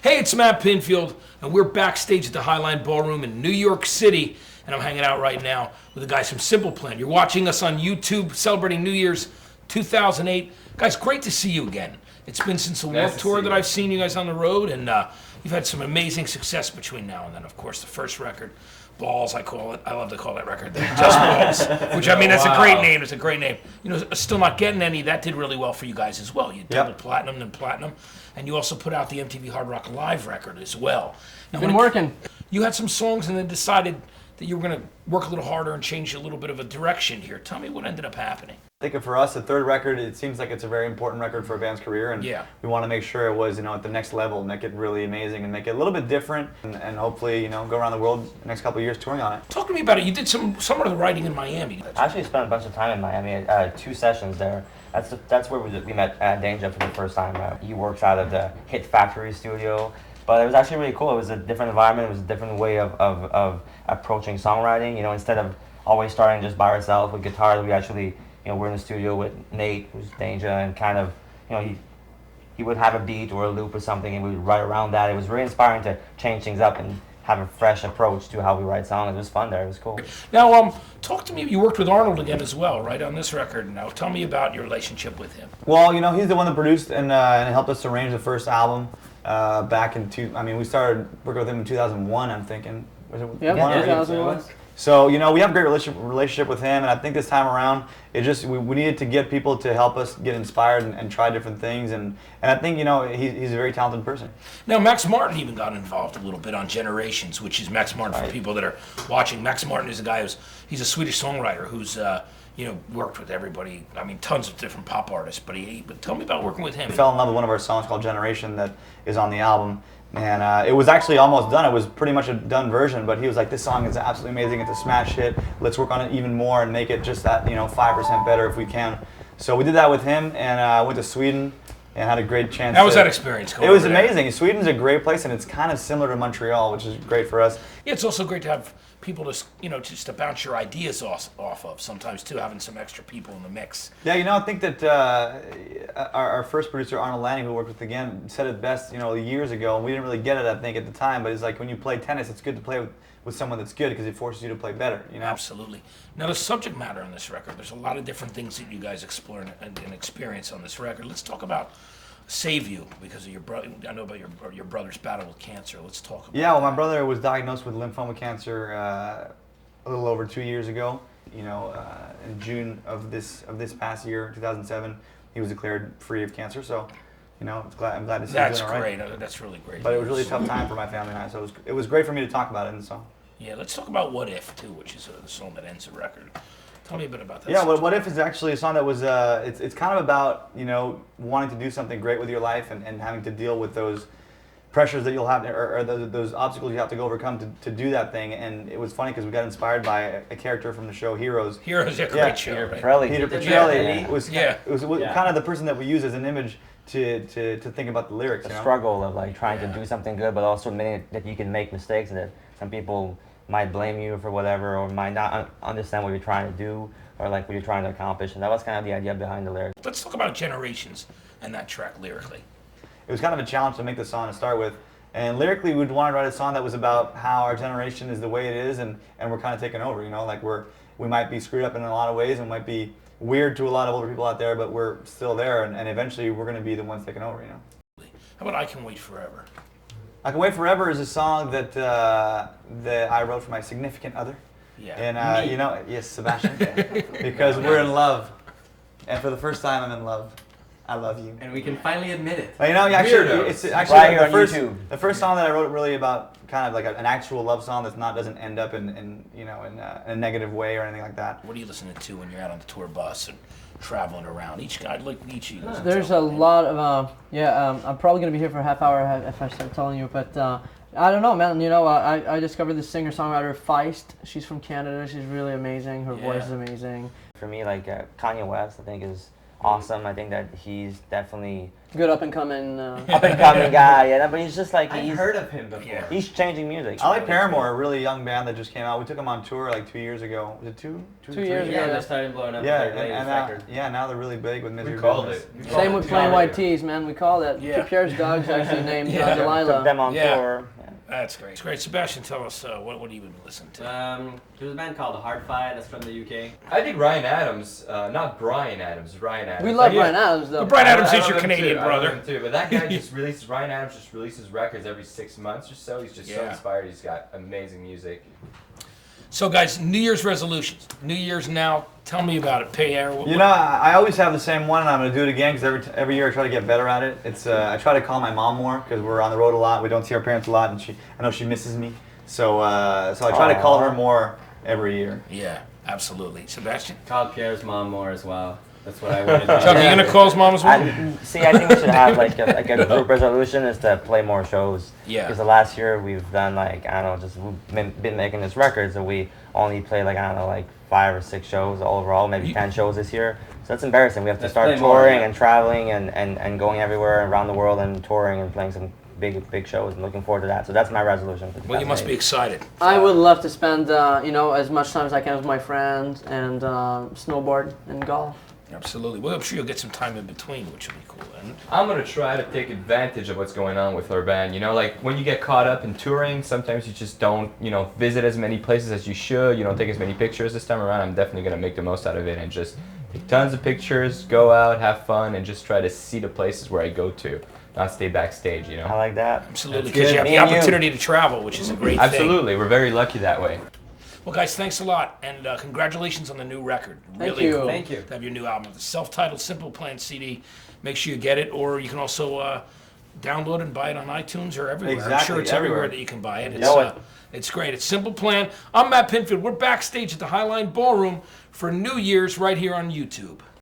Hey, it's Matt Pinfield, and we're backstage at the Highline Ballroom in New York City, and I'm hanging out right now with the guys from Simple Plan. You're watching us on YouTube, celebrating New Year's 2008. Guys, great to see you again. It's been since the Warped Tour that I've seen you guys on the road, and you've had some amazing success between now and then. Of course, the first record, Balls, I call it. I love to call that record Just Balls, which, I mean, that's a great name. It's a great name. You know, Still Not Getting Any, that did really well for you guys as well. You double platinum and platinum, and you also put out the MTV Hard Rock Live record as well. Now, Been working. You had some songs and then decided that you were going to work a little harder and change a little bit of a direction here. Tell me what ended up happening. I think for us, the third record, it seems like it's a very important record for a band's career, and we want to make sure it was, at the next level, make it really amazing, and make it a little bit different, and hopefully, go around the world the next couple of years touring on it. Talk to me about it. You did some of the writing in Miami. I actually spent a bunch of time in Miami, 2 sessions there. That's where we met Danger for the first time. He works out of the Hit Factory studio, but it was actually really cool. It was a different environment. It was a different way of approaching songwriting. Instead of always starting just by ourselves with guitars, we actually we're in the studio with Nate, who's Danger, and kind of, he would have a beat or a loop or something, and we would write around that. It was really inspiring to change things up and have a fresh approach to how we write songs. It was fun there. It was cool. Now, talk to me. You worked with Arnold again as well, right, on this record. Now, tell me about your relationship with him. Well, he's the one that produced and helped us arrange the first album back in we started working with him in 2001. I'm thinking. Was it 2001. So, we have a great relationship with him, and I think this time around, we needed to get people to help us get inspired and try different things, and I think, he's a very talented person. Now, Max Martin even got involved a little bit on Generations, which is Max Martin for people that are watching. Max Martin is a guy he's a Swedish songwriter who's, worked with everybody, tons of different pop artists, but tell me about working with him. I fell in love with one of our songs called Generation that is on the album. And it was actually almost done. It was pretty much a done version, but he was like, this song is absolutely amazing. It's a smash hit. Let's work on it even more and make it just that, 5% better if we can. So we did that with him, and I went to Sweden and had a great chance. How was that experience? It was amazing. Sweden's a great place, and it's kind of similar to Montreal, which is great for us. Yeah, it's also great to have people just to bounce your ideas off of sometimes too, having some extra people in the mix. Yeah, I think that our first producer, Arnold Lanning, who we worked with again, said it best, years ago, and we didn't really get it, I think, at the time, but it's like when you play tennis, it's good to play with someone that's good because it forces you to play better, Absolutely. Now, the subject matter on this record, there's a lot of different things that you guys explore and experience on this record. Let's talk about Save You, because of your brother. I know about your brother's battle with cancer. Let's talk about that. My brother was diagnosed with lymphoma cancer a little over 2 years ago. In June of this past year, 2007, he was declared free of cancer. So, I'm glad to see that's him doing all right. Great. That's really great. But it was really a tough time for my family and I, so it was great for me to talk about it in the song. Yeah, let's talk about What If too, which is the song that ends the record. Tell me a bit about that. Yeah, What If is actually a song that was, it's kind of about, wanting to do something great with your life and having to deal with those pressures that you'll have, or those obstacles you have to go overcome to do that thing. And it was funny because we got inspired by a character from the show Heroes. Heroes, a great show. Peter Petrelli. Peter Petrelli. It was kind of the person that we use as an image to think about the lyrics. The struggle of trying to do something good, but also admitting that you can make mistakes and that some people might blame you for whatever, or might not understand what you're trying to do, or what you're trying to accomplish, and that was kind of the idea behind the lyrics. Let's talk about Generations and that track lyrically. It was kind of a challenge to make the song to start with, and lyrically we'd want to write a song that was about how our generation is the way it is, and we're kind of taking over, we might be screwed up in a lot of ways, and might be weird to a lot of older people out there, but we're still there, and eventually we're going to be the ones taking over, How about I Can Wait Forever? I Can Wait Forever is a song that I wrote for my significant other. Yeah. And yes, Sebastian. Because we're in love. And for the first time I'm in love. I love you. And we can finally admit it. It's actually right here on YouTube. The first song that I wrote really about kind of like an actual love song doesn't end up in a negative way or anything like that. What are you listening to when you're out on the tour bus and traveling around? Each guy, like each of you guys. There's a lot of I'm probably gonna be here for a half hour if I start telling you, but I don't know, man. I discovered this singer-songwriter Feist. She's from Canada. She's really amazing. Her voice is amazing. For me, Kanye West, I think is awesome. I think that he's definitely Good up and coming. up and coming guy. Yeah, but he's just like I've he's heard of him before. Yeah. he's changing music. I like Paramore, a really young band that just came out. We took them on tour like 2 years ago. Was it two? 2 years Yeah, ago. they started blowing up Yeah, with their latest record. now they're really big with Misery We called Business. it. Same with Plain White Tees, man. We call that. Yeah. Pierre's dog's actually named Yeah. Took Delilah. them on Yeah. tour. Yeah. That's great. It's great. Sebastian, tell us what have you been listening to? There's a band called Hard Fight that's from the UK. I think Ryan Adams, not Brian Adams, Ryan Adams. We love Yeah. Brian Adams though. But Brian Adams I is love your him Canadian too. I love brother. him too, but that guy just releases. Ryan Adams just releases records every 6 months or so. He's just so Yeah. inspired. He's got amazing music. So, guys, New Year's resolutions. New Year's now. Tell me about it. Pay air. You know, I always have the same one, and I'm going to do it again because every year I try to get better at it. It's I try to call my mom more because we're on the road a lot. We don't see our parents a lot, and I know she misses me. So I try to call her more every year. Yeah, absolutely. Sebastian. Called Pierre's mom more as well. That's what I wanted to do. Chuck, are you gonna call his mom as well? I think we should have like a group resolution is to play more shows. Yeah. Because the last year we've done like I don't know, just we've been making this record, so we only played like I don't know, like 5 or 6 shows overall, maybe 10 shows this year. So that's embarrassing. We have to Let's start play more, touring yeah. and traveling and going everywhere around the world and touring and playing some big shows and looking forward to that. So that's my resolution for Well, you must be 2008. excited. I would love to spend as much time as I can with my friends and snowboard and golf. Absolutely. Well, I'm sure you'll get some time in between, which will be cool. And I'm gonna try to take advantage of what's going on with our band. You know, like when you get caught up in touring, sometimes you just don't, visit as many places as you should. You don't take as many pictures this time around. I'm definitely gonna make the most out of it and just take tons of pictures, go out, have fun, and just try to see the places where I go to, not stay backstage. I like that. absolutely, That's because you good. have the Me and you. opportunity to travel, which is a great thing. Absolutely, we're very lucky that way. Well, guys, thanks a lot, and congratulations on the new record. Thank Really you. cool Thank you. to have your new album, the self-titled Simple Plan CD. Make sure you get it, or you can also download and buy it on iTunes or everywhere. I'm sure Exactly, it's everywhere everywhere. that you can buy it. know it. It's great. It's Simple Plan. I'm Matt Pinfield. We're backstage at the Highline Ballroom for New Year's right here on YouTube.